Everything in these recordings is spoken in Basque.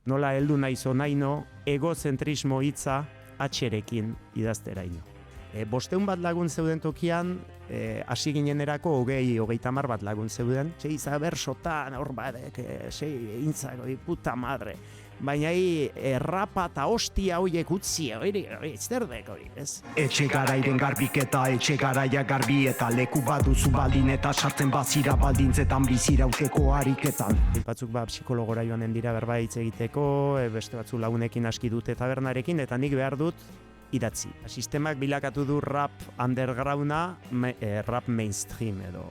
Nola heldu naiz honaino, egozentrismo hitza atxerekin idazteraino. 500 bat lagun zeuden tokian, hasi ginenerako 20-30 bat lagun zeuden. Txeiza bersotan, hor badek, eintzako, puta madre. Baina rapa eta hostia horiek utzi, hori, zerdek hori, ez? Etxe garairen garbiketa, etxe garaia garbi eta leku baduzu baldin eta sartzen bazira baldintzetan bizirauteko ariketan. Batzuk psikologora joanen dira berba hitz egiteko, beste batzu lagunekin aski dute tabernarekin, eta nik behar dut idatzi. Sistemak bilakatu du rap undergrounda, rap mainstream edo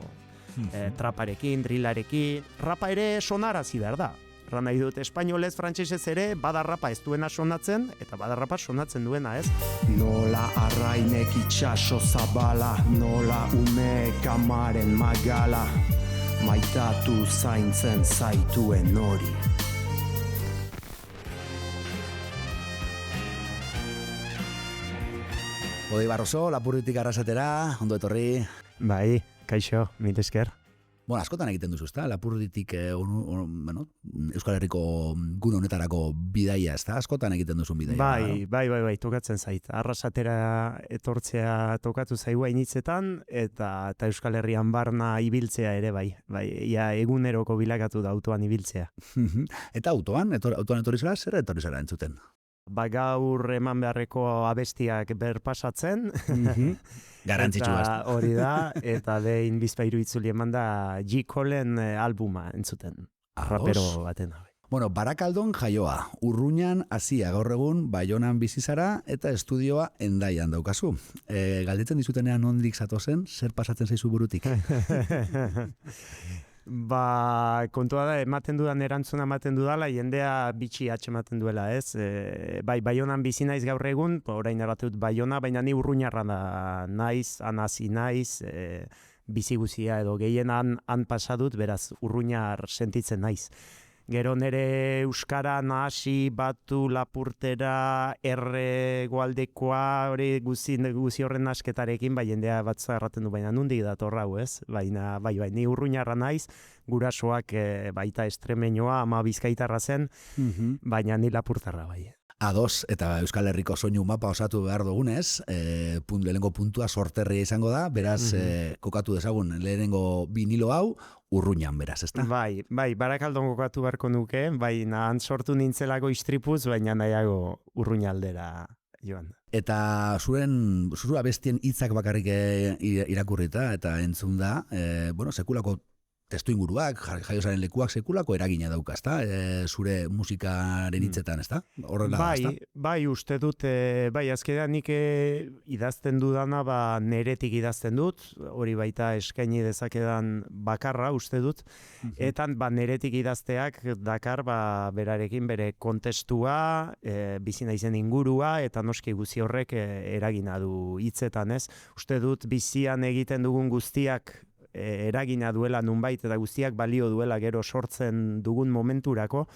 traparekin, drillarekin. Rapa ere sonarazi behar da. Erran nahi dut, espainolez, frantsesez ere, bada rapa ez duena sonatzen, eta bada rapa sonatzen duena, ez? Nola arrainek itxaso zabala, nola umeek amaren magala, maitatu zaintzen zaituen hori. Odei Barroso, Lapurditik arrasatera, ondo etorri. Bai, kaixo, mil esker. Bueno, askotan egiten duzu, ezta? Lapurditik Euskal Herriko gune honetarako bidaia, ezta? Askotan egiten duzun bidaia. Bai, tokatzen zait. Arrasatera etortzea tokatu zaigua initzetan, eta Euskal Herrian barna ibiltzea ere bai. Ia eguneroko bilakatu da autoan ibiltzea. Eta autoan etorri zara, zer etorri zara entzuten? Gaur eman beharreko abestiak berpasatzen. Garrantzitsu hori da, eta behin bizpairu itzuli eman da J. Colen albuma entzuten. Rapero baten. Bueno, Barakaldon jaioa, Urruñan hasia gaur egun, Baionan bizi zara eta estudioa Hendaian daukazu. Galdetzen dizutenean nondik zatozen, zer pasatzen zaizu burutik? Kontua da, erantzuna ematen dudala, jendea bitxi ematen duela, ez? Baionan bizi naiz gaur egun, orain erratut Baiona, baina ni Urruñarra da naiz, hasi naiz, bizi guzia edo gehien han pasadut, beraz Urruñar sentitzen naiz. Gero nere euskara nahasi batu Lapurtera goaldekoa hori guzi horren asketarekin, jendea batza erraten du, baina nundik dator hau, ez? Baina ni Urruñarra naiz, gurasoak baita estremeñoa, ama bizkaitarra zen, baina ni Lapurtarra bai. Ados, eta Euskal Herriko soinu mapa osatu behar dugunez, lehenengo puntua sorterria izango da, beraz, kokatu dezagun, lehenengo vinilo hau, Urruñan beraz, ezta? Bai, Barakaldon kokatu beharko nuke, han sortu nintzelako istripuz, baina nahiago Urruñaldera joan. Eta zure abestien hitzak bakarrik irakurrita, eta entzun da, sekulako testu inguruak, jaiozaren lekuak sekulako eragina dauka, ezta? Zure musikaren hitzetan, ezta? Horrela, ezta? Bai, uste dut, azkenean nik idazten dudana, neretik idazten dut, hori baita eskaini dezakedan bakarra, uste dut, eta neretik idazteak dakar, berarekin bere kontestua, bizi naizen ingurua, eta noski guzi horrek eragina du hitzetan, ez? Uste dut bizian egiten dugun guztiak eragina duela nunbait eta guztiak balio duela gero sortzen dugun momenturako,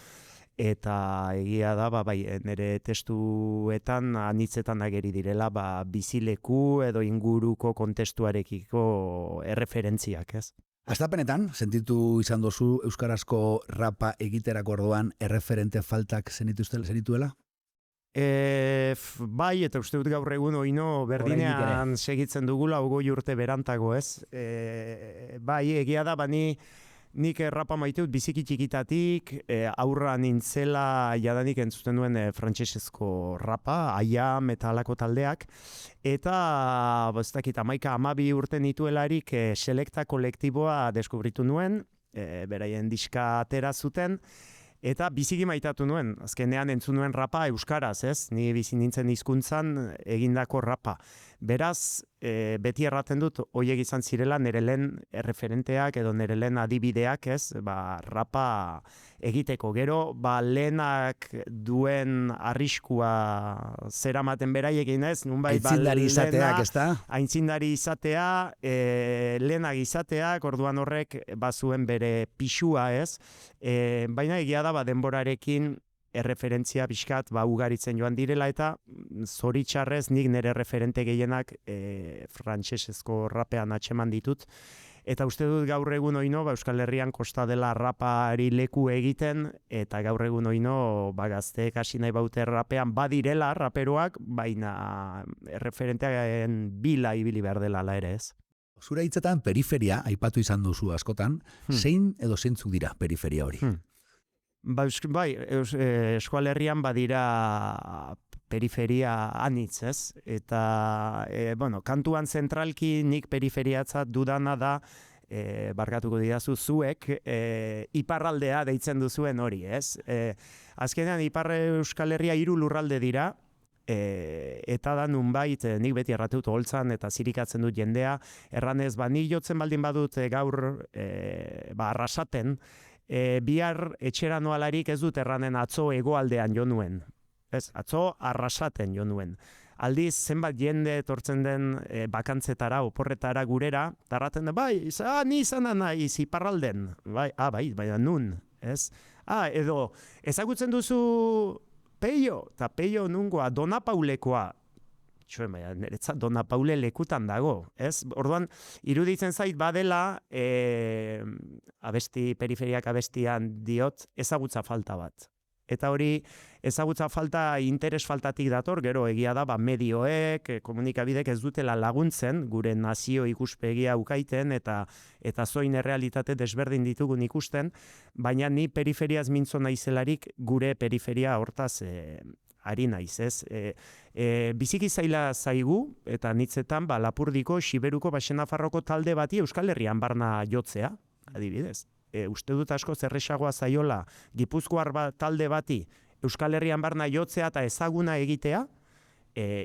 eta egia da, nire testuetan anitzetan ageri direla, bizileku edo inguruko kontestuarekiko erreferentziak, ez? Hastapenetan, sentitu izan dozu euskarazko rapa egiterako orduan erreferente faltak zenituela? Bai, eta uste dut gaur egun oino berdinean segitzen dugula 20 urte berantago, ez? Bai, egia da, nik rapa maite dut biziki txikitatik, aurra nintzela jadanik entzuten duen frantsesezko rapa, Aiam eta halako taldeak, eta ez dakit 11-12 urte nituelarik Selekta kolektiboa deskubritu nuen, beraien diska atera zuten, eta biziki maitatu nuen, azkenean entzun nuen rapa euskaraz, ez? Ni bizi nintzen hizkuntzan egindako rapa. Beraz, beti erraten dut, horiek izan zirela nire lehen erreferenteak edo nire lehen adibideak, ez? Rapa egiteko. Gero, lehenak duen arriskua zeramaten beraiekin, ez? Aitzindari izateak, ez da? Aitzindari izatea, lehenak izateak, orduan horrek bazuen bere pixua, ez? Baina egia da, denborarekin erreferentzia pixkat ugaritzen joan direla, eta zoritxarrez nik nire referente gehienak frantsesezko rapean atxeman ditut, Eta uste dut gaur egun oino, Euskal Herrian kosta dela rapari leku egiten, eta gaur egun oino, gazteek hasi nahi baute rapean badirela raperoak, baina referentearen bila ibili behar dela ala ere ez. Zure hitzetan periferia, aipatu izan duzu askotan, zein edo zeintzuk dira periferia hori? Euskal Herrian badira periferia anitz, ez? Eta, kantuan zentralki nik periferiatzat dudana da, barkatuko didazu zuek, iparraldea deitzen duzuen hori, ez? Azkenean, Ipar Euskal Herria 3 lurralde dira, eta da nunbait, nik beti erratut holtzan eta zirikatzen dut jendea, erranez, ni jotzen baldin badut gaur Arrasaten, bihar etxera noalarik ez dut erranen atzo hegoaldean jo nuen. Ez, atzo Arrasaten jo nuen. Aldiz, zenbat jende etortzen den bakantzetara, oporretara gurera, tarraten da, ni izan da naiz iparralden. Baina nun, ez? Edo, ezagutzen duzu Peio, eta Peio nungoa, Dona Paulekoa. Niretzat Dona Paule lekutan dago, ez? Orduan, iruditzen zait badela, periferiak abestian diot, ezagutza falta bat. Eta hori ezagutza falta, interes faltatik dator, gero egia da, medioek, komunikabidek ez dutela laguntzen, gure nazio ikuspegia ukaiten, eta zoin errealitate desberdin ditugun ikusten, baina ni periferiaz mintzo naizelarik gure periferia hortaz ari naiz, ez? Biziki zaila zaigu, eta nitzetan, Lapurdiko, Xiberuko, Baxenafarroko talde bati Euskal Herrian barna jotzea, adibidez. Uste dut asko zerrexagoa zaiola Gipuzkoar talde bati Euskal Herrian barna jotzea eta ezaguna egitea,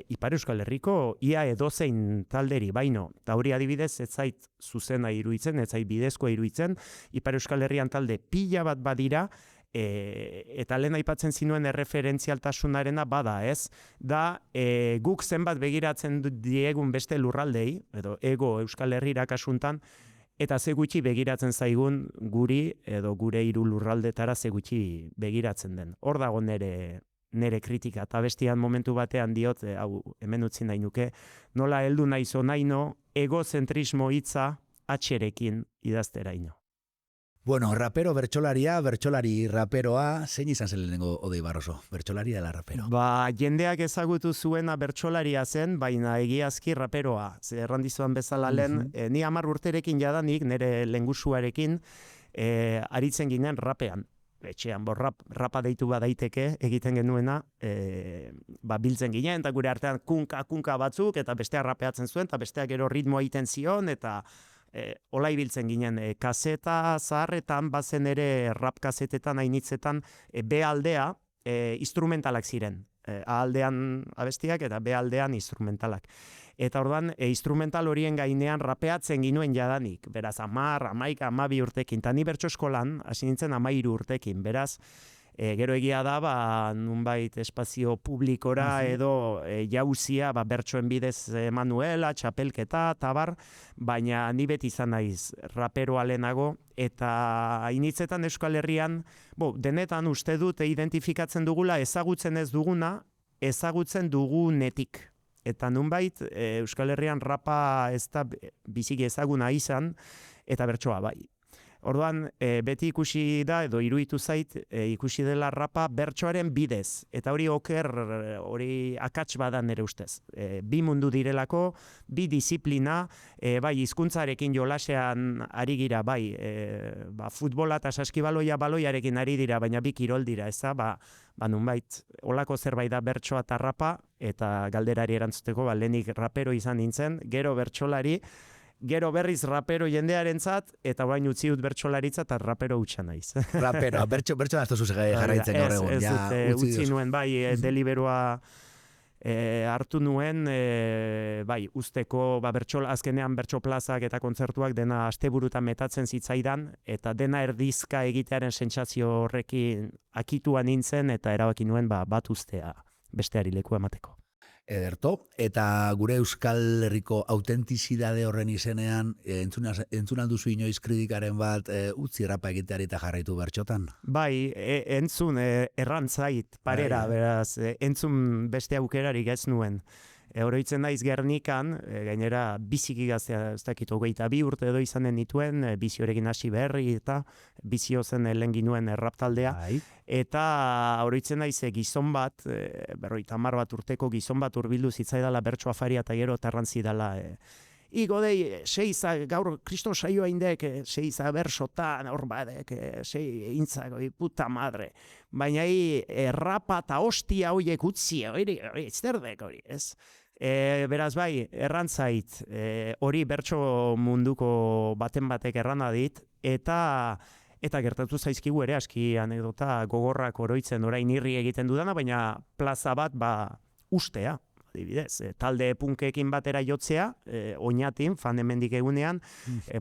Ipar Euskal Herriko ia edozein talderi baino. Eta hori adibidez ez zait zuzena iruditzen, ez zait bidezkoa iruditzen, Ipar Euskal Herrian talde pila bat badira, eta lehen aipatzen zinuen erreferentzialtasunarena bada, ez? Da, guk zenbat begiratzen diegun beste lurraldei, edo ego Euskal Herrira kasuntan, eta ze gutxi begiratzen zaigun guri, edo gure 3 lurraldetara ze gutxi begiratzen den. Hor dago nere kritika, eta bestian momentu batean diot, hau hemen utzi nahi nuke, nola heldu naiz onaino, egozentrismo hitza atxerekin idazteraino. Bueno, rapero, bertsolari raperoa, zein izan zen lehenengo Odei Barroso? Bertsolari dela rapero. Jendeak ezagutu zuena bertsolaria zen, baina egiazki raperoa. Errandizuan bezala lehen, ni 10 urterekin jadanik, nire lengusuarekin, aritzen ginen rapean. Etxean, rapa deitu badaiteke egiten genuena, biltzen ginen, eta gure artean kunka batzuk, eta bestea rapeatzen zuen, eta besteak gero ritmoa egiten zion, eta hola ibiltzen ginen, kaseta zaharretan, bazen ere rap kasetetan, hainitzetan, B aldea instrumentalak ziren. A aldean abestiak eta B aldean instrumentalak. Eta orduan, instrumental horien gainean rapeatzen ginuen jadanik. Beraz, 10, 11, 12 urtekin. Ta ni bertso eskolan, hasi nintzen 13 urtekin. Beraz, gero egia da, nunbait espazio publikora edo jauzia bertsoen bidez Manuela, txapelketa, tabar, baina ni beti izan naiz raperoa lehenago, eta hainitzetan Euskal Herrian, denetan uste dut identifikatzen dugula ezagutzen ez duguna, ezagutzen dugunetik. Eta nunbait Euskal Herrian rapa ez da biziki ezaguna izan, eta bertsoa bai. Orduan, beti ikusi da, edo iruditu zait, ikusi dela rapa bertsoaren bidez. Eta hori hori akats bada nere ustez. Bi mundu direlako, bi disiplina, bai hizkuntzarekin jolasean ari gira, bai futbola eta saskibaloia baloiarekin ari dira, baina bi kirol dira, ez da, nunbait, holako zerbait da bertsoa eta rapa, eta galderari erantzuteko, lehenik rapero izan nintzen, gero bertsolari, gero berriz rapero jendearentzat, eta bain utzi dut bertsolaritza eta rapero hutsa naiz. Rapero, bertso nazto zuzek jarraitzen gaur egun. Utzi nuen, deliberoa hartu nuen, usteko, azkenean bertso plazak eta kontzertuak dena asteburutan metatzen zitzaidan, eta dena erdizka egitearen sentsazio horrekin akituan nintzen, eta erabaki nuen bat ustea besteari leku emateko. Ederto, eta gure Euskal Herriko autentizidade horren izenean, entzun alduzu inoiz kritikaren bat utzi rapa egiteari eta jarraitu bertxotan? Bai, entzun errantzait parera, beraz, entzun beste aukerarik ez nuen. Oroitzen naiz Gernikan, gainera biziki gaztea, ez dakit 22 urte edo izanen nituen, biziorekin hasi berri eta bizio zen lehen ginuen rap taldea. Eta oroitzen naiz gizon bat, 50 bat urteko gizon bat hurbildu zitzaidala bertso afaria eta gero tarrantzi dela. Igo dei, seiza, gaur kriston saioa indek, seiza bersotan, hor badek, sei intzak, puta madre. Baina rapa eta hostia hoiek utzi, hori zerdek hori, ez? Beraz bai, errantzait, hori bertso munduko baten batek errana dit, eta gertatu zaizkigu ere aski anekdota gogorrak oroitzen orain irri egiten dudana, baina plaza bat ustea. Adibidez, talde punkekin batera jotzea, oinatin, fan hemendik egunean,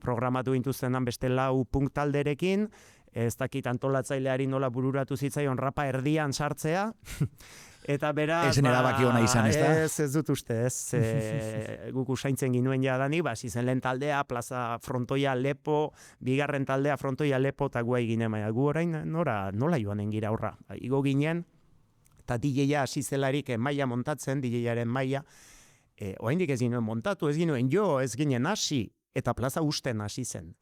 programatu gintuztenan beste 4 punk talderekin, ez dakit antolatzaileari nola bururatu zitzaion rapa erdian sartzea, eta beraz... Ezen erabaki ona izan, ez da? Ez dut uste, guk usaintzen ginuen jadanik, zizen lehen taldea, plaza frontoia lepo, bigarren taldea frontoia lepo, eta guai ginen, gu orain nola joanen gira horra. Igo ginen, eta DJ-a hasi zelarik maila montatzen, DJ-aren maila, oraindik ez ginuen montatu, ez ginuen ez ginen hasi, eta plaza usten hasi zen.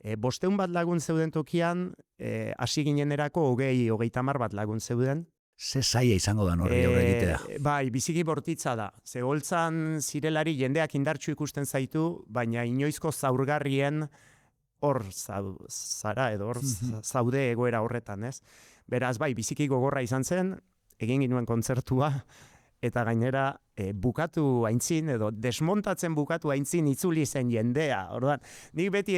500 bat lagun zeuden tokian, hasi ginenerako 20-30 bat lagun zeuden. Ze zaila izango da horri aurre egitea. Bai, biziki bortitza da. Ze holtzan zirelari jendeak indartsu ikusten zaitu, baina inoizko zaurgarrien hor zara edo hor zaude egoera horretan, ez? Beraz, bai, biziki gogorra izan zen, egin ginuen kontzertua, eta gainera bukatu aintzin, edo desmontatzen bukatu aintzin itzuli zen jendea. Orduan, nik beti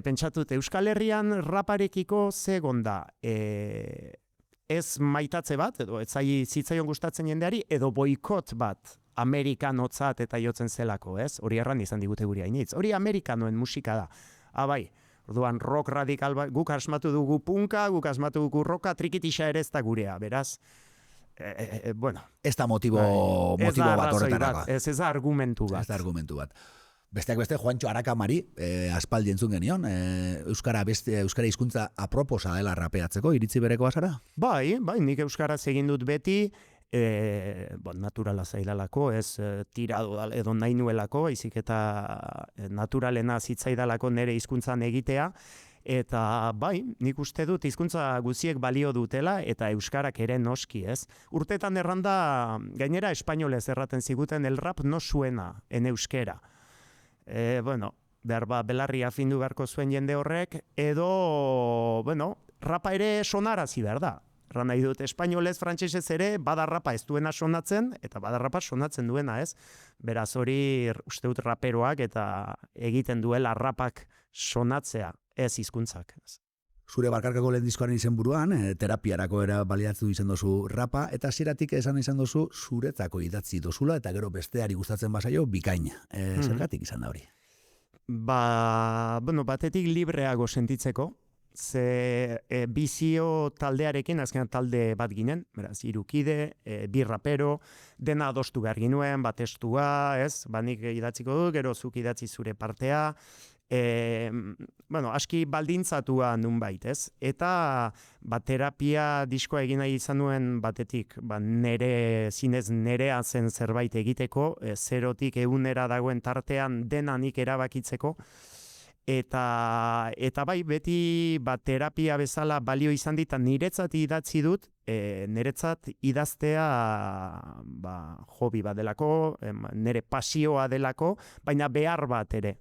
pentsatut Euskal Herrian raparekiko zegon da, ez maitatze bat, edo ez zitzaion gustatzen jendeari, edo boikot bat amerikanotzat eta jotzen zelako, ez? Hori erran izan digute guri hainitz. Hori amerikanoen musika da. Bai, orduan rock radikal bat, guk asmatu dugu punka, guk asmatu dugu rocka, trikitisa ere ez da gurea, beraz, bueno. Ez da motibo bat horretarako. Ez da argumentu bat. Ez da argumentu bat. Besteak beste, Juancho Arakamari, aspaldi entzun genion, Euskara hizkuntza aproposa dela rapeatzeko, iritzi bereko bazara? Bai, nik euskaraz egin dut beti, naturala zaidalako, ez tirado edo nahi nuelako, izik eta naturalena zitzaidalako nire hizkuntzan egitea, eta bai, nik uste dut hizkuntza guziek balio dutela, eta euskarak ere noski, ez? Urtetan erranda, gainera espainolez erraten ziguten, el rap no suena en euskera. Belarria findu beharko zuen jende horrek, edo, rapa ere sonarazi behar da. Erran nahi dut, espainolez, frantsesez ere, bada rapa ez duena sonatzen, eta bada rapa sonatzen duena, ez? Beraz hori uste dut raperoak eta egiten duela rapak sonatzea, ez hizkuntzak. Zure Barkarkako lehen diskoaren izen buruan, terapiarako era baliatu izan dozu rapa, eta zeratik esan izan dozu zuretzako idatzi dozula, eta gero besteari gustatzen bazaio bikaina. Zergatik izan da hori? Batetik libreago sentitzeko, ze bizio taldearekin, azkenan talde bat ginen, beraz, 3 kide, 2 rapero, dena adostu behar ginuen, testua, ez? Nik idatziko du, gero zuk idatzi zure partea, aski baldintzatua nunbait, ez? Eta terapia diskoa egin nahi izan nuen batetik, zinez nerea zen zerbait egiteko, 0-tik 100 dagoen tartean dena nik erabakitzeko, eta bai, beti terapia bezala balio izan dit, niretzat idatzi dut, niretzat idaztea hobi bat delako, nire pasioa delako, baina behar bat ere.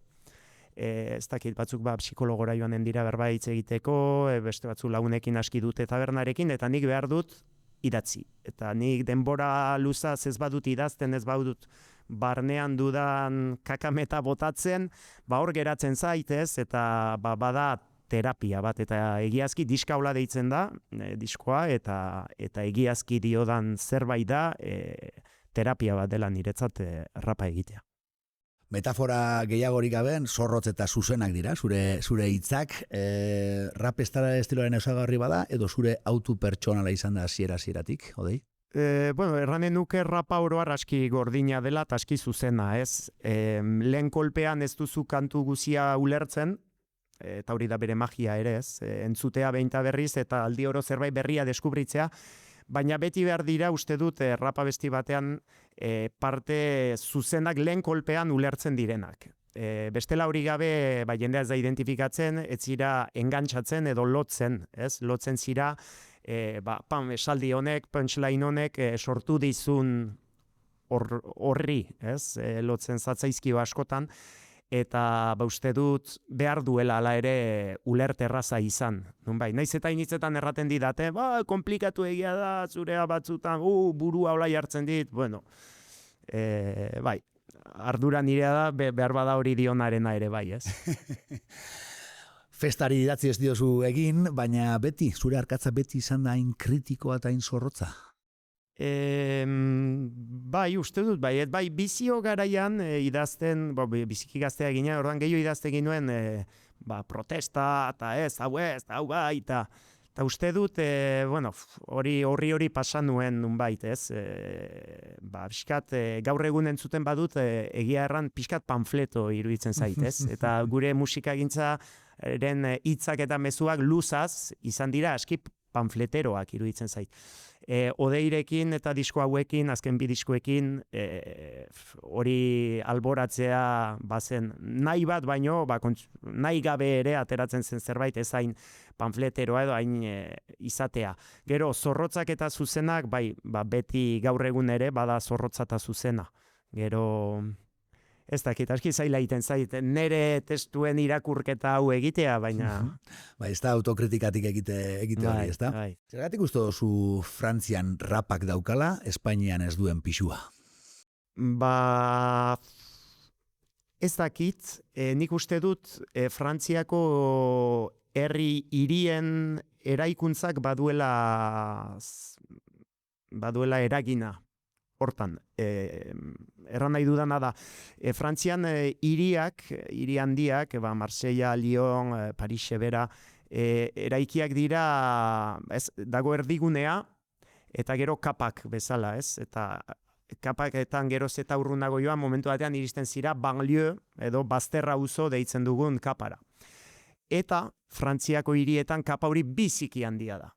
Ez dakit batzuk psikologora joanen dira berbaitz egiteko, beste batzu lagunekin aski dute tabernarekin, eta nik behar dut idatzi. Eta nik denbora luzaz ez badut idazten, ez badut barnean dudan kakameta botatzen, hor geratzen zaitez, eta bada terapia bat, eta egiazki diskaula deitzen da, diskoa, eta egiazki diodan zerbait da, terapia bat dela niretzat rapa egitea. Metafora gehiagorik gaben, zorrotz eta zuzenak dira, zure hitzak, rap estiloaren osagarri bada, edo zure autu pertsonala izan da hasieratik, Odei? Erranen nuke rapa oroar aski gordina dela eta aski zuzena, ez? Lehen kolpean ez duzu kantu guzia ulertzen, eta hori da bere magia ere, ez? Entzutea behinta berriz eta aldi oro zerbait berria deskubritzea, baina beti behar dira uste dut rap abesti batean parte zuzenak lehen kolpean ulertzen direnak. Bestela hori gabe jendea ez da identifikatzen, ez zira engantzatzen edo lotzen, ez? Lotzen zira, esaldi honek, punchline honek sortu dizun horri, ez? Lotzen zatzaizkio askotan, eta uste dut behar duela ala ere ulerterraza izan. Naiz eta initzetan erraten didate, komplikatu egia da, zurea batzutan, burua hola jartzen dit, bueno, bai, ardura nirea da, behar bada hori dionarena ere bai, ez? Festari idatzi ez diozu egin, baina beti, zure arkatza beti izan da hain kritikoa eta hain zorrotza? Bai, uste dut, bai, bizio garaian idazten, biziki gaztea ginen, ordan gehiago idazte ginuen protesta, eta hau bai, eta uste dut, hori pasan nuen nunbait, ez? Pixkat, gaur egun entzuten badut, egia erran pixkat panfleto iruditzen zait, ez? Eta gure musikagintzaren hitzak eta mezuak luzaz izan dira aski panfleteroak iruditzen zait. Odeirekin eta disko hauekin, azken bi diskoekin, hori alboratzea bazen nahi bat baino, nahi gabe ere ateratzen zen zerbait ez hain panfleteroa edo hain izatea. Gero, zorrotzak eta zuzenak, beti gaur egun ere bada zorrotza eta zuzena. Gero, ez dakit, aski zaila egiten zait, nere testuen irakurketa hau egitea, baina... Ez da autokritikatik egite hori, ez da? Zergatik uste duzu Frantzian rapak daukala, Espainian ez duen pixua? Ez dakit, nik uste dut Frantziako herri hirien eraikuntzak baduela eragina. Hortan, erran nahi dudana da, Frantzian hiri handiak, Marseilla, Lyon, Paris, bera, eraikiak dira, dago erdigunea, eta gero kapak bezala, ez? Eta kapaketan geroz eta urrunago joan, momentu batean iristen zira, banlieue, edo bazterra auzo deitzen dugun kapara. Eta Frantziako hirietan kapa hori biziki handia da.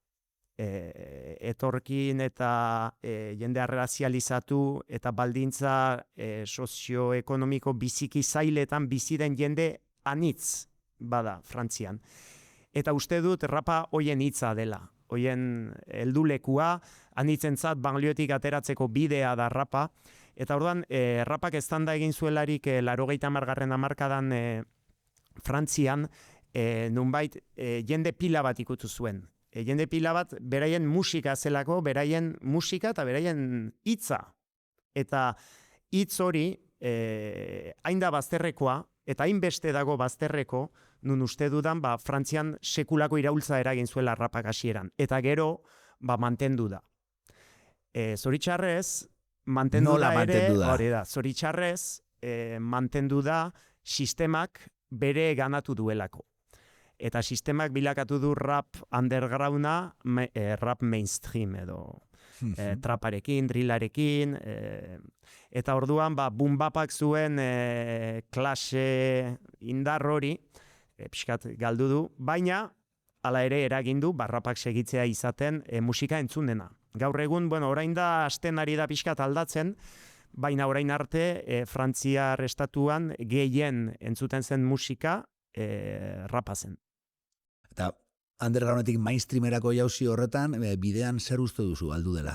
Etorkin eta jende arrazializatu eta baldintza sozioekonomiko biziki zailetan biziden jende anitz bada Frantzian. Eta uste dut rapa hoien hitza dela, hoien heldulekua, anitzentzat banliotik ateratzeko bidea da rapa, eta orduan rapak eztanda egin zuelarik 80. hamarkadan Frantzian nunbait jende pila bat ikutu zuen. Jende pila bat, beraien musika zelako, beraien musika eta beraien hitza. Eta hitz hori, hain da bazterrekoa, eta hainbeste dago bazterreko, nun uste dudan, Frantzian sekulako iraultza eragin zuela rapak hasieran. Eta gero, mantendu da. Zoritxarrez, mantendu da ere, hori da, zoritxarrez, mantendu da sistemak bere ganatu duelako. Eta sistemak bilakatu du rap undergrounda, rap mainstream edo traparekin, drillarekin, eta orduan boom bapak zuen klase indar hori, pixkat galdu du, baina hala ere eragin du rapak segitzea izaten musika entzunena. Gaur egun, orain da hasten ari da pixkat aldatzen, baina orain arte Frantziar estatuan gehien entzuten zen musika rapa zen. Eta undergroundetik mainstreamerako jauzi horretan, bidean zer uste duzu, aldu dela?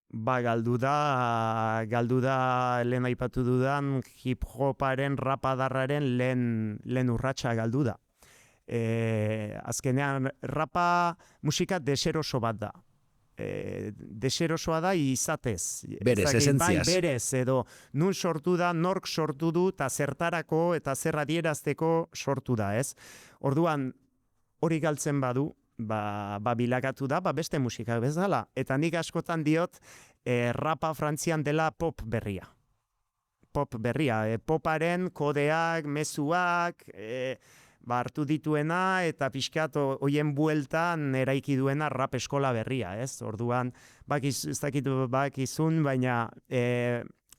Galdu da lehen aipatu dudan hip-hoparen, rapadarraren lehen urratsa galdu da. Azkenean, rapa musika deseroso bat da. Deserosoa da izatez. Berez, esentziaz. Berez, edo nun sortu da, nork sortu du, eta zertarako eta zer adierazteko sortu da, ez? Orduan, hori galtzen badu, bilakatu da, beste musika bezala. Eta nik askotan diot, rapa Frantzian dela pop berria. Pop berria, poparen kodeak, mezuak, hartu dituena eta pixkat hoien bueltan eraiki duena rap eskola berria, ez? Orduan, ez dakit bakizun, baina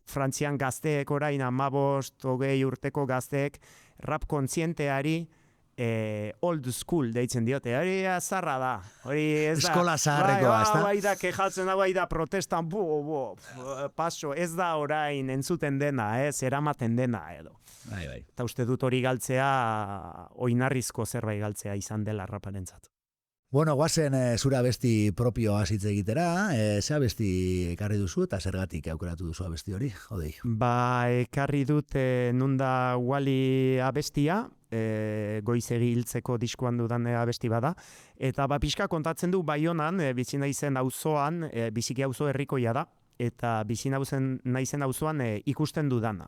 Frantzian gazteek orain 15-20 urteko gazteek rap kontzienteari old school deitzen diote, hori zarra da, hori ez da. Eskola zaharrekoa, ez da? Bai da, kejatzen da, bai da, protestan, paso, ez da orain entzuten dena, eramaten dena, edo. Bai. Eta uste dut hori galtzea, oinarrizko zerbait galtzea izan dela raparentzat. Bueno, guazen zura abesti propio hitz egitera, ze abesti ekarri duzu eta zergatik aukeratu duzu abesti hori, Odei? Ba, ekarri dut nunda Wally abestia, goizegi hiltzeko diskoan dudan abesti bada, eta pixka kontatzen du Baionan, bizi naizen auzoan, biziki auzo herrikoia da, eta bizi naizen auzoan ikusten dudana.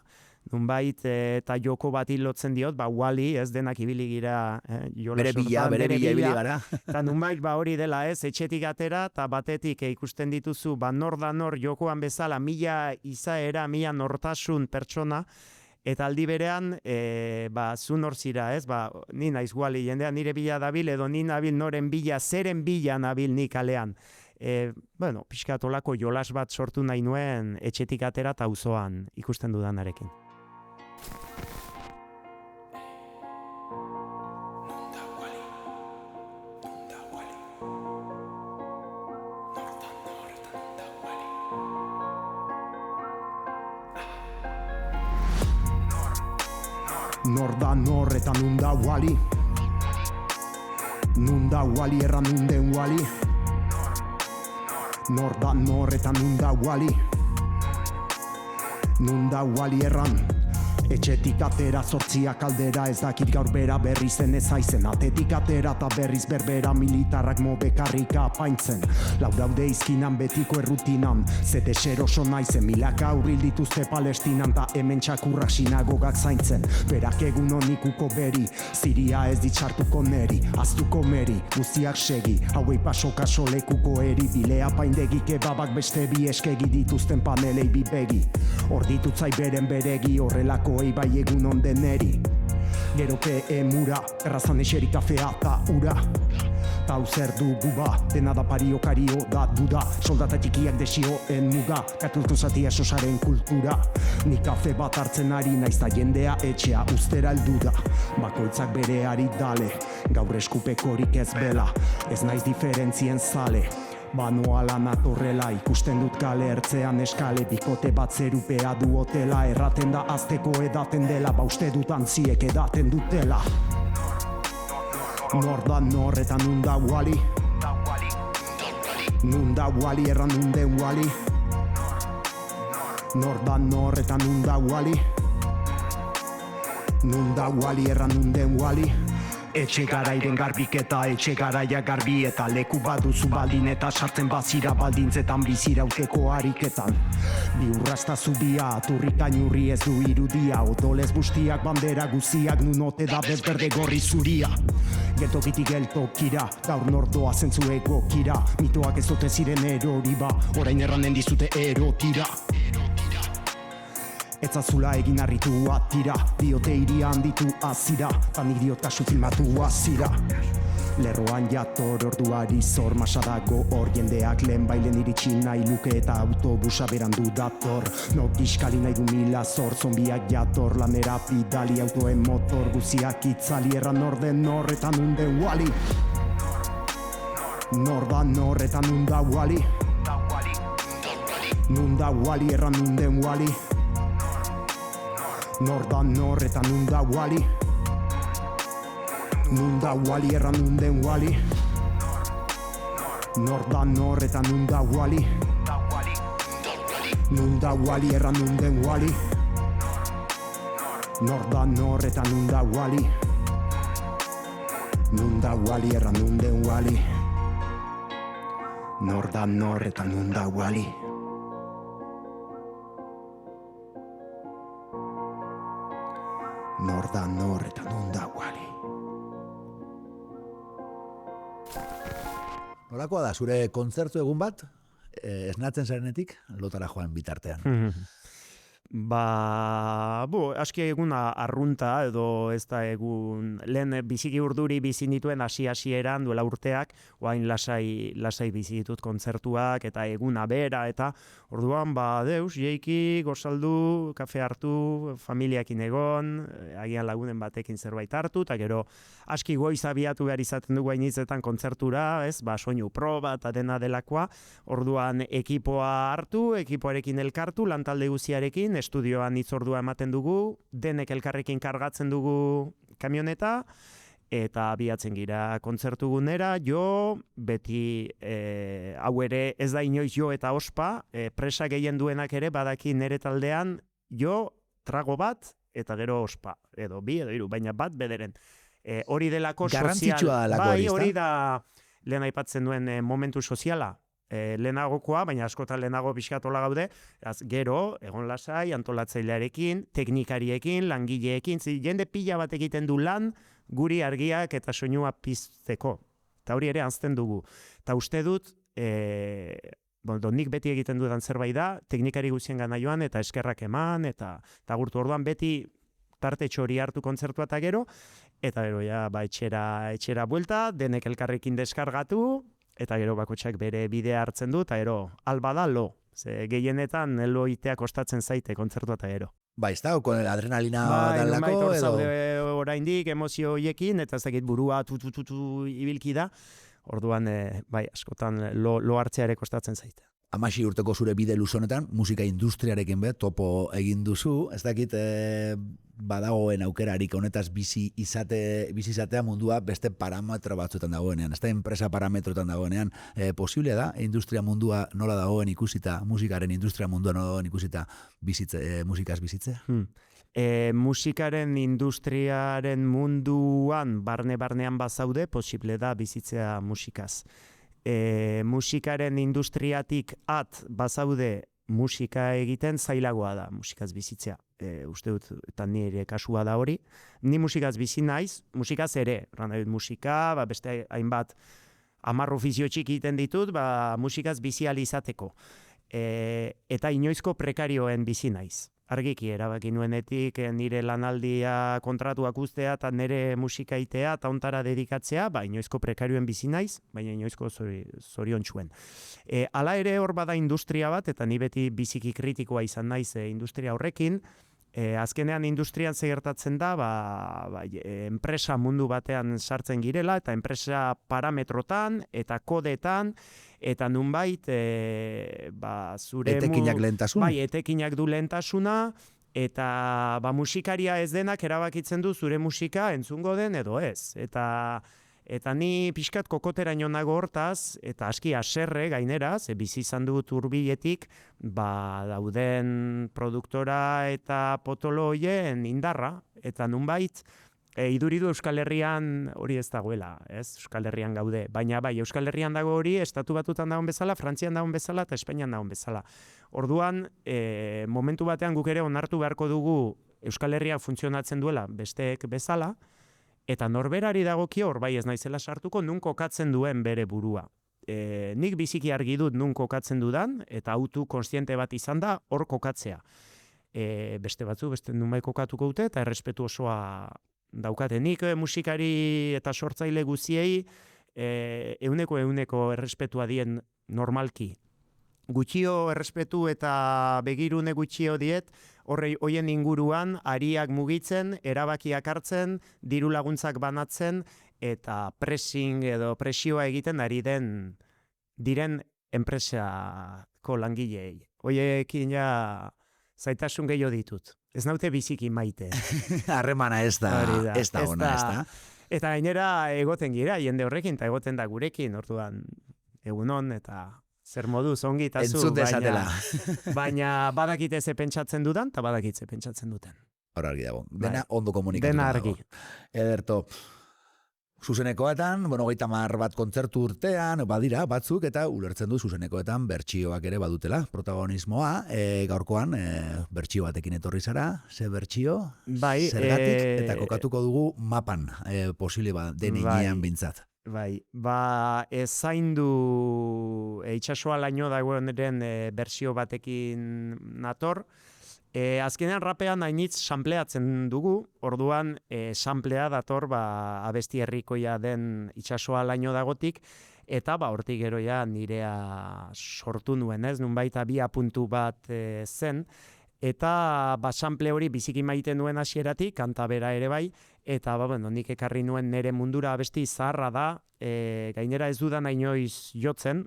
Nunbait eta joko bati lotzen diot, Wally, ez denak ibili gira bere bila ibili gara. Eta nunbait hori dela etxetik atera, eta batetik ikusten dituzu, nor da nor jokoan bezala, mila izaera, mila nortasun pertsona, eta aldi berean, zu nor zira, ni naiz Wally, jendea nire bila dabil, edo ni nabil noren bila, zeren bila nabil nik kalean. Pixkatolako jolas bat sortu nahi nuen etxetik atera eta auzoan ikusten dudanarekin. Nor da nor eta nun da Wally? Nun da Wally erran nun den Wally? Nor da nor eta nun da Wally? Nun da Wally erran? Etxetik atera zortziak aldera, ez dakit gaur bera berri zen ez aizen. Atetik atera eta berriz berbera, militarrak mobekarrika apaintzen. Lauraude izkinan betiko errutinan, zete xeroso naizen, milaka aurril dituzte Palestinan, ta hemen txakurrak sinagogak zaintzen. Berak egun honikuko beri, Ziria ez ditxartuko neri, aztuko meri, guztiak segi, hauei paso-kaso lekuko eri, bilea paindegi kebabak beste bi eskegi dituzten panelei bibegi. Hor ditutzai beren beregi, horrelako bai egun onden eri. Gero PMura, errazan eseri kafea ta ura. Tau zer dugu ba, dena da pario kario da duda. Soldata txikiak desioen muga, katulko zatia sosaren kultura. Ni kafe bat hartzen ari naiz da jendea etxea ustera heldu da. Bakoitzak bere ari dale, gaur eskupekorik ez bela, ez naiz diferentzien zale. Banoa lan atorrela, ikusten dut kale ertzean eskale, bikote bat zerupea du hotela, erraten da azteko edaten dela, uste dut antziek edaten dutela. Nor da nor eta nun da Wally? Nun da Wally erran nun den Wally? Nor da nor eta nun da Wally? Nun da Wally erran nun den Wally? Etxe garairen garbiketa, etxe garaia garbi eta leku baduzu baldin eta sartzen bazira baldintzetan bizirauteko ariketan. Bi urrasta zubia, aturrik ainurri ez du irudia, odolez bustiak bandera guziak nunote da bezberde gorri zuria. Geltokitik geltokira, gaur nordoa zentzu egokira, mitoak ez dute ziren erori ba, orain erranen dizute erotira. Etzazula egin harritu atira, diote irian ditu azira, panik diot kasu filmatu azira. Lerroan jator orduari zor masa dago hor, jendeak lehen bailen iritsi nahi luke eta autobusa berandu dator. Nok iskali nahi du mila zor, zombiak jator lanera pidali autoen motor, guziak itzali erran orden nor eta nun den Wally? Nor da nor eta nun da Wally? Nun da Wally erran nun den Wally? Nor da nor eta nun da Wally? Nun da Wally erran nun den Wally? Nor da nor eta nun da Wally? Nun da Wally erran nun den Wally? Nor da nor eta nun da Wally? Nun da Wally erran nun den Wally? Nor da nor eta nun da Wally? Nor da nor eta nun da Wally? Nolakoa da, zure kontzertu egun bat, esnatzen zarenetik, lotara joan bitartean? aski egun arrunta edo ez da egun lehen biziki urduri bizi nituen hasieran duela urteak, oain lasai bizi ditut kontzertuak eta eguna bera eta orduan deus, jeiki, gozaldu, kafe hartu, familiakin egon, agian lagunen batekin zerbait hartu, eta gero aski goiz abiatu behar izaten dugu hainitzetan kontzertura, ez, soinu proba eta dena delakoa, orduan ekipoa hartu, ekipoarekin elkartu, lantalde guziarekin, estudioan hitzordua ematen dugu, denek elkarrekin kargatzen dugu kamioneta, eta abiatzen gira kontzertugunera, jo, beti hau ere ez da inoiz jo eta ospa, presa gehien duenak ere badaki nere taldean jo, trago bat, eta gero ospa, edo bi, edo hiru, baina bat bederen. Hori delako garrantzitsua delako hori da lehen aipatzen duen momentu soziala, lehenagokoa, baina askotan lehenago pixkatola gaude, gero, egon lasai, antolatzailearekin, teknikariekin, langileekin, jende pila bat egiten du lan, guri argiak eta soinua pizteko. Eta hori ere anzten dugu. Eta uste dut, nik beti egiten dudan zerbait da, teknikari guzien gana joan, eta eskerrak eman, eta gurtu orduan beti tarte txori hartu kontzertua eta gero ja, etxera buelta, denek elkarrekin deskargatu, eta gero bakotxak bere bidea hartzen du, eta gero, alba da lo. Ze gehienetan lo itea kostatzen zaite kontzertua eta gero. Ez da, con adrenalina dalako, edo? Oraindik emozio hoiekin, eta ez dakit burua tutututu ibilki da, orduan, askotan lo hartzea ere kostatzen zaite. 16 urteko zure bide luzonetan, musika industriarekin topo egin duzu, ez dakit badagoen aukerarik honetaz bizi izatea mundua beste parametro batzuetan dagoenean, ez da enpresa parametroetan dagoenean, posible da, industria mundua nola dagoen ikusita, musikaren industria mundua nola dagoen ikusita musikaz bizitzea? Musikaren industriaren munduan barnean bazaude, posible da bizitzea musikaz. Musikaren industriatik bazaude musika egiten zailagoa da musikaz bizitzea. Uste dut, eta nire kasua da hori. Ni musikaz bizi naiz, musikaz ere. Musika, beste hainbat 10 ofizio txiki egiten ditut, musikaz bizi ahal izateko. Eta inoizko prekarioen bizi naiz. Argiki erabaki nuenetik nire lanaldia kontratuak uztea eta nire musika itea eta ontara dedikatzea, inoizko prekarioen bizi naiz, baina inoizko zoriontsuen. Hala ere hor bada industria bat, eta ni beti biziki kritikoa izan naiz industria horrekin, azkenean industrian gertatzen da, enpresa mundu batean sartzen girela, eta enpresa parametrotan, eta kodetan, eta nunbait, zure... Etekinak lehentasuna? Etekinak du lehentasuna, eta musikaria ez denak erabakitzen du zure musika entzungo den edo ez. Eta ni pixkat kokoteraino nago hortaz, eta aski haserre gaineraz, bizi izan dut hurbiletik, dauden produktora eta potolo hoien indarra, eta nunbait, iduridu Euskal Herrian hori ez dagoela, ez? Euskal Herrian gaude, baina Euskal Herrian dago hori, Estatu Batutan dagoen bezala, Frantzian dagoen bezala, eta Espainian dagoen bezala. Orduan, momentu batean guk ere onartu beharko dugu Euskal Herria funtzionatzen duela besteek bezala, eta norberari dagokio hor ez naizela sartuko nun kokatzen duen bere burua. Nik biziki argi dut nun kokatzen dudan, eta autu kontziente bat izan da hor kokatzea. Beste nunbait kokatuko dute, eta errespetu osoa daukate. Nik musikari eta sortzaile guziei euneko errespetua dien normalki. Gutxio errespetu eta begirune gutxio diet, hoien inguruan ariak mugitzen, erabakiak hartzen, diru laguntzak banatzen, eta pressing edo presioa egiten ari diren enpresako langileei. Hoiekin zaitasun gehiago ditut. Ez naute biziki maite. Harremana ez da ona, ez da. Eta gainera egoten gira, jende horrekin, eta egoten da gurekin, orduan egunon, eta zer moduz ongi eta zu, baina badakite ze pentsatzen dudan, eta badakite pentsatzen duten. Hora argi dago, dena ondo komunikatu dago. Dena argi. Ederto, zuzenekoetan, 30 bat kontzertu urtean, badira batzuk, eta ulertzen du zuzenekoetan bertsioak ere badutela, protagonismoa, gaurkoan bertsio batekin etorri zara, ze bertsio, zergatik, eta kokatuko dugu mapan, posible den inean bintzat. Ezain du itxasoa laino dagoen bersio batekin nator, Azkenean rapean hainitz sampleatzen dugu, orduan samplea dator abesti herrikoia den itsasoa laino dagotik, eta hortik gero ja nirea sortu nuen, ez? Nunbait abiapuntu bat zen, eta sample hori biziki maiten nuen hasieratik, kanta bera ere bai, eta nik ekarri nuen nire mundura abesti zaharra da, gainera ez dudan inoiz jotzen,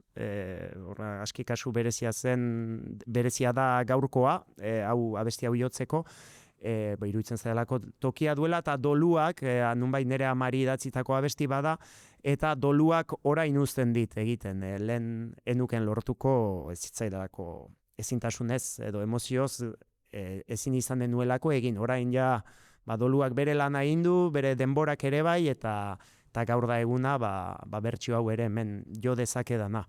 aski kasu berezia da gaurkoa, abesti hau jotzeko, iruditzen zailako tokia duela, eta doluak, nunbait nire amari idatzitako abesti bada, eta doluak orain uzten dit egiten, lehen enuken lortuko ez zitzaidalako ezintasunez edo emozioz ezin izan denuelako egin. Orain ja doluak bere lana egin du, bere denborak ere bai, eta gaur da eguna bertsio hau ere hemen jo dezakedana.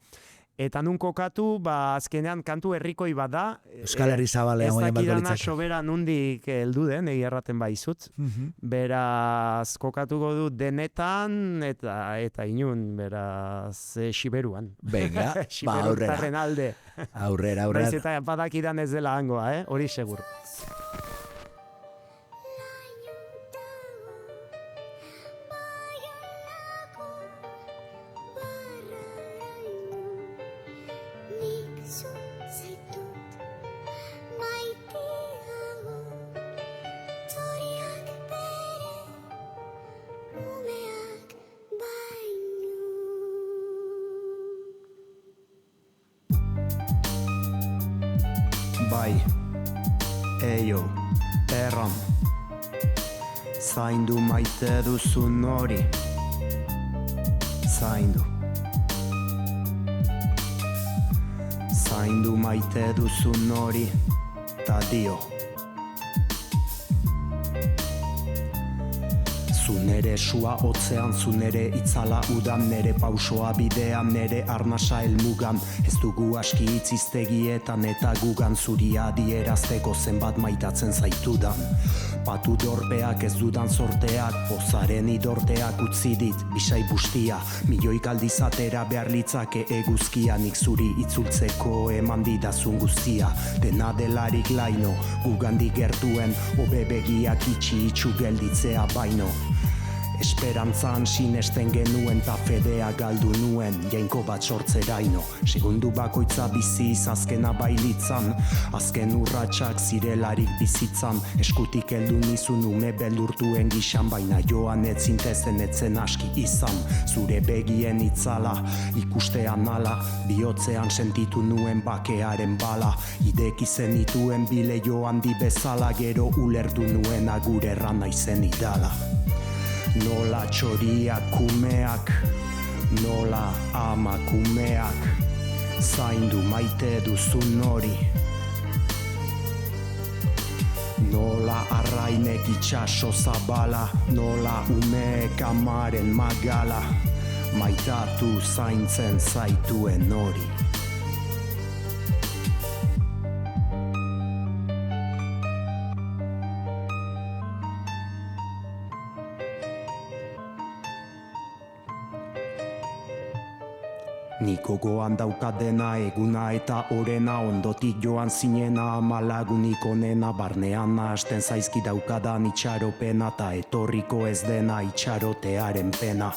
Eta nun kokatu, azkenean kantu herrikoi bada. Euskal Herri zabalean goien bat Ez dakidana bolitzak. sobera nundik heldu den, egi erraten baizut. Beraz, kokatuko du denetan, eta inun, beraz, Siberuan. Venga, aurrera. Siberurtarren alde. Aurrera. Baiz eta badakidan ez dela hangoa, hori segur. Bai, eio, erran, zaindu maite duzun hori, zaindu maite duzun hori, ta dio. Zunere sua hotzean, zunere itzala udan, nere pausoa bidean, nere arnasa helmugan, ez dugu aski hitziztegietan eta gugan zuri adierazteko zenbat maitatzen zaitudan. Patu dorpeak ez dudan sorteak, pozaren idorteak utzi dit, bisai bustia, milioik aldizatera behar litzake eguzkia, nik zuri itzultzeko eman didazun guztia, dena delarik laino, gugandik gertuen, hobe begiak itxu gelditzea baino. Esperantzan sinesten genuen ta fedea galdu nuen, jainko bat sortzeraino. Segundu bakoitza biziz azkena bailitzan, azken urratsak zirelarik bizitzan, eskutik heldu nizun ume beldurtuen gixan, baina joan etzintezen etzen aski izan. Zure begien itzala, ikustean ala, bihotzean sentitu nuen bakearen bala, ideki zenituen bile joan di bezala, gero ulertu nuen agur erran naizen idala. Nola txoriak kumeak, nola amakumeak, zaindu maite duzun hori. Nola arrainek itxaso zabala, nola umeek amaren magala, maitatu zaintzen zaituen hori. Niko goan daukadena, eguna eta orena, ondotik joan zinena, amalagunik onena, barnean hasten zaizki daukadan itxaropena, ta etorriko ez dena itxarotearen pena.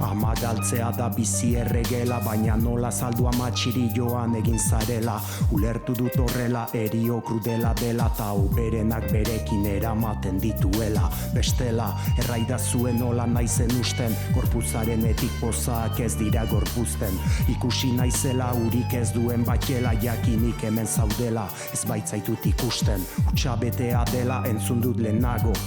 Ama galtzea da bizi erregela, baina nola saldu amatxiri joan egin zarela. Ulertu dut horrela, erio krudela dela, ta oberenak berekin eramaten dituela. Bestela, erraida zuen nola naizen usten, gorpuzaren etik pozak ez dira gorpuzten. Ikusi naizela urik ez duen batela, jakinik hemen zaudela, ez baitzaitut ikusten. Utsabetea dela entzun dut lehenago,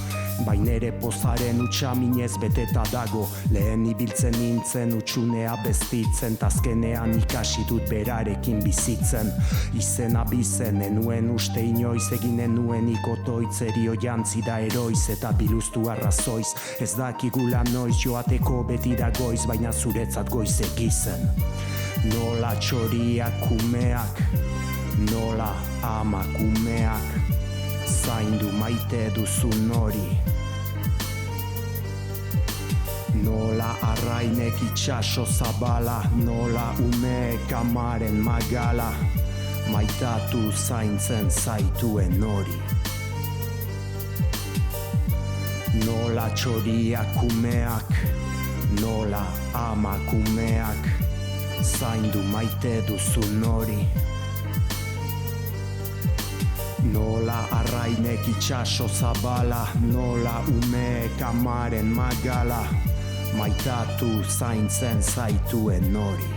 bainere pozaren utsaminez beteta dago. Lehen ibiltzen nintzen utxunea bestitzen, tazkenean ikasi dut berarekin bizitzen. Izena bizen, enuen uste inoiz, eginen nuen ikotoitzerio jantzi da eroiz, eta biluztu arrazoiz. Ez dakigula noiz joateko beti da goiz, baina zuretzat goiz egizen. Nola txoriak kumeak, nola amakumeak, zaindu maite duzun hori. Nola arrainek itxaso zabala, nola umeek amaren magala, maitatu zaintzen zaituen hori. Nola txoriak kumeak, nola amakumeak, zaindu maite duzun hori. Nola arrainek itxaso zabala, nola umeek amaren magala, maitatu zaintzen zaituen hori.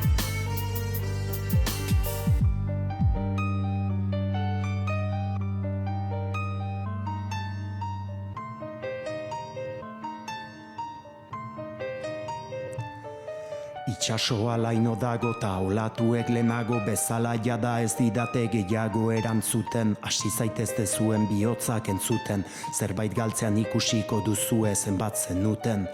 Itxasoa laino dago ta olatuek lehenago bezala jada ez didate gehiago erantzuten, hasi zaitezte zuen bihotzak entzuten, zerbait galtzean ikusiko duzue zenbat zenuten.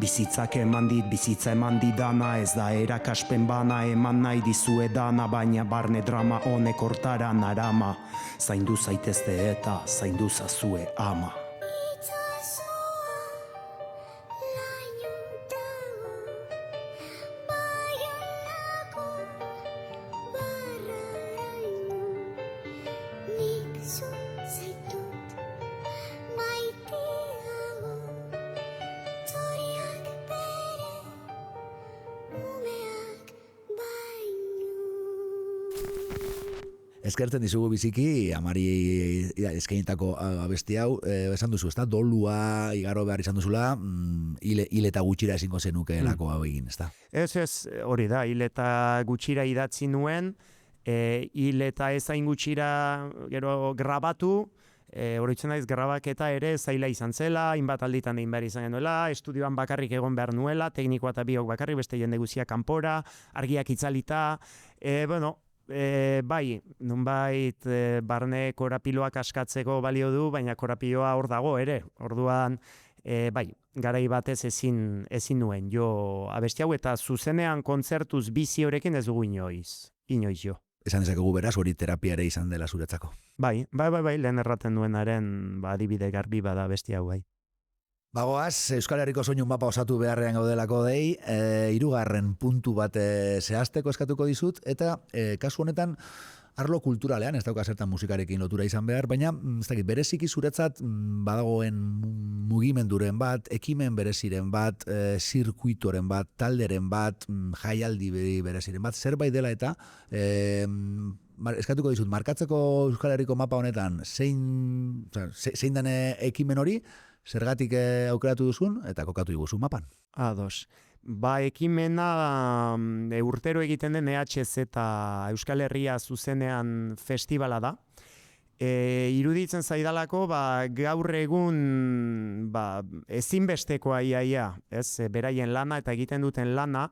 Bizitzak eman dit, bizitza eman didana, ez da erakaspen bana eman nahi dizuedana, baina barne drama honek hortara narama, zaindu zaitezte eta zaindu zazue ama. Eskertzen dizugu biziki, amari eskainitako abesti hau, esan duzu, ezta? Dolua igaro behar izan duzula, hile eta gutxira ezingo zenukeelako hau egin, ezta? Ez, hori da, hil eta gutxira idatzi nuen, hil eta ezain gutxira gero grabatu, oroitzen naiz grabaketa ere zaila izan zela, hainbat alditan egin behar izan genuela, estudioan bakarrik egon behar nuela, teknikoa eta biok bakarrik, beste jende guzia kanpora, argiak itzalita, bai, nonbait barne korapiloak askatzeko balio du, baina korapiloa hor dago ere. Orduan, bai, garai batez ezin nuen jo abesti hau, eta zuzenean kontzertuz bizi horekin ez dugu inoiz jo. Esan dezakegu beraz, hori terapia ere izan dela zuretzako. Bai, lehen erraten duenaren adibide garbi bada abesti hau, bai. Bagoaz, Euskal Herriko soinu mapa osatu beharrean gaudelako dei, hirugarren puntu bat zehazteko eskatuko dizut, eta kasu honetan arlo kulturalean, ez dauka zertan musikarekin lotura izan behar, baina ez dakit, bereziki zuretzat badagoen mugimenduren bat, ekimen bereziren bat, zirkuitoren bat, talderen bat, jaialdi bereziren bat, zerbait dela eta eskatuko dizut, markatzeko Euskal Herriko mapa honetan zein den ekimen hori, zergatik aukeratu duzun eta kokatu diguzu mapan. Ados. Ba, ekimena urtero egiten den EHZ eta Euskal Herria zuzenean festivala da. Iruditzen zaidalako, gaur egun ezinbestekoa iaia, ez, beraien lana eta egiten duten lana,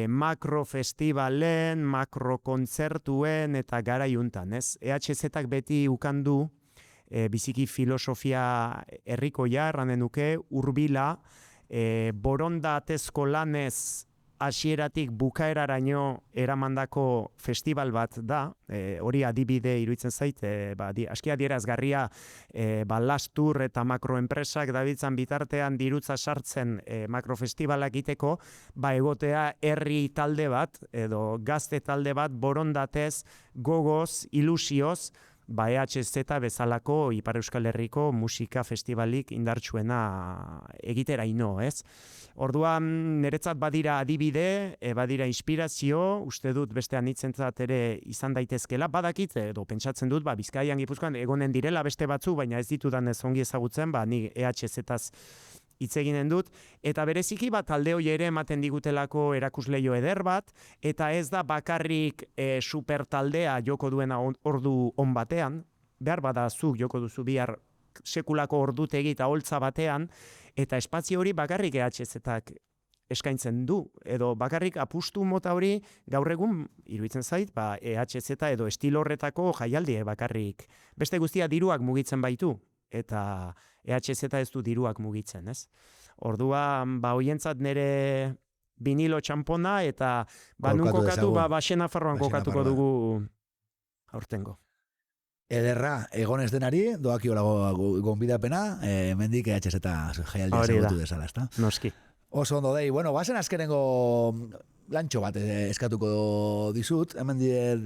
makrofestivalen, makrokontzertuen eta garaiuntan, ez. EHZ-ak beti ukandu, biziki filosofia herrikoia erranen nuke, hurbila, borondatezko lanez hasieratik bukaeraraino eramandako festival bat da, hori adibide iruditzen zait, aski adierazgarria Lastur eta makroenpresak dabiltzan bitartean dirutza sartzen makrofestivalak egiteko, egotea herri talde bat, edo gazte talde bat borondatez, gogoz, ilusioz, EHZ bezalako Ipar Euskal Herriko musika festivalik indartsuena egiteraino, ez? Orduan, niretzat badira adibide, badira inspirazio, uste dut beste anitzentzat ere izan daitezkela, badakit, edo pentsatzen dut, Bizkaian, Gipuzkoan egonen direla beste batzu, baina ez ditudan ez ongi ezagutzen, ni EHZ-taz hitz eginen dut, eta bereziki talde hori ere ematen digutelako erakusleio eder bat, eta ez da bakarrik super taldea joko duena ordu on batean, behar bada zuk joko duzu bihar sekulako ordutegi eta holtza batean, eta espazio hori bakarrik EHZ-ak eskaintzen du, edo bakarrik apustu mota hori gaur egun iruditzen zait, EHZ edo estilo horretako jaialdi bakarrik. Beste guztia diruak mugitzen baitu, eta EHZ ez du diruak mugitzen, ez? Orduan, hoientzat nire vinilo txampona, eta nun kokatu, Baxena Farroan kokatuko dugu aurtengo. Ederra, egonez denari, doakio lago gonbidapena, mendik EHZ jaialdia zagutu desala, ezta? Noski. Oso ondo dei, bueno, bazen azkenengo lantxo bat eskatuko dizut, hemen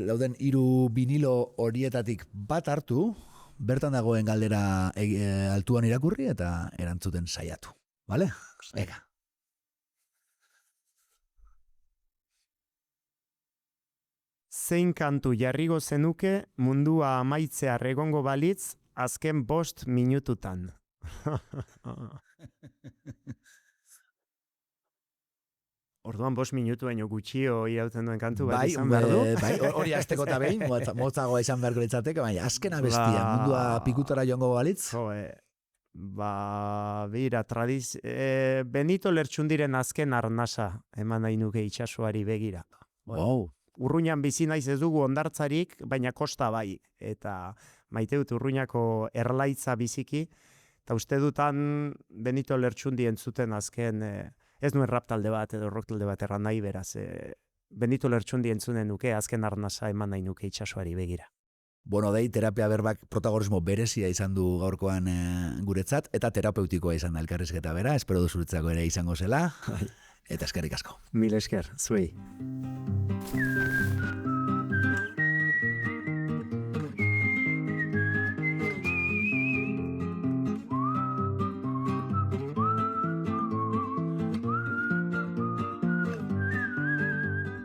dauden 3 vinilo horietatik bat hartu, bertan dagoen galdera altuan irakurri eta erantzuten saiatu, vale? Ega. Zein kantu jarrigo zenuke mundua amaitzear egongo balitz azken 5 minututan. Orduan 5 minutu baino gutxio irauten duen kantu bat izan behar du. Bai, hori azteko eta behin, motzagoa izan beharko litzateke, baina azken abestia, mundua pikutara joango balitz. Bira, Benito Lertxundiren azken arnasa eman nahi nuke itsasoari begira. Wow. Urruñan bizi naiz ez dugu hondartzarik, baina kosta bai. Eta maite dut Urruñako erlaitza biziki, eta uste dutan Benito Lertxundi entzuten azken, ez nuen rap talde bat edo rock talde bat erran nahi beraz, Benito Lertxundi entzunen nuke, azken arnasa eman nahi nuke itsasoari begira. Bueno, dei, terapia berbak protagonismo berezia izan du gaurkoan guretzat, eta terapeutikoa izan da elkarrizketa bera, espero duzuretzako ere izango zela, eta eskerrik asko. Mil esker, zuei.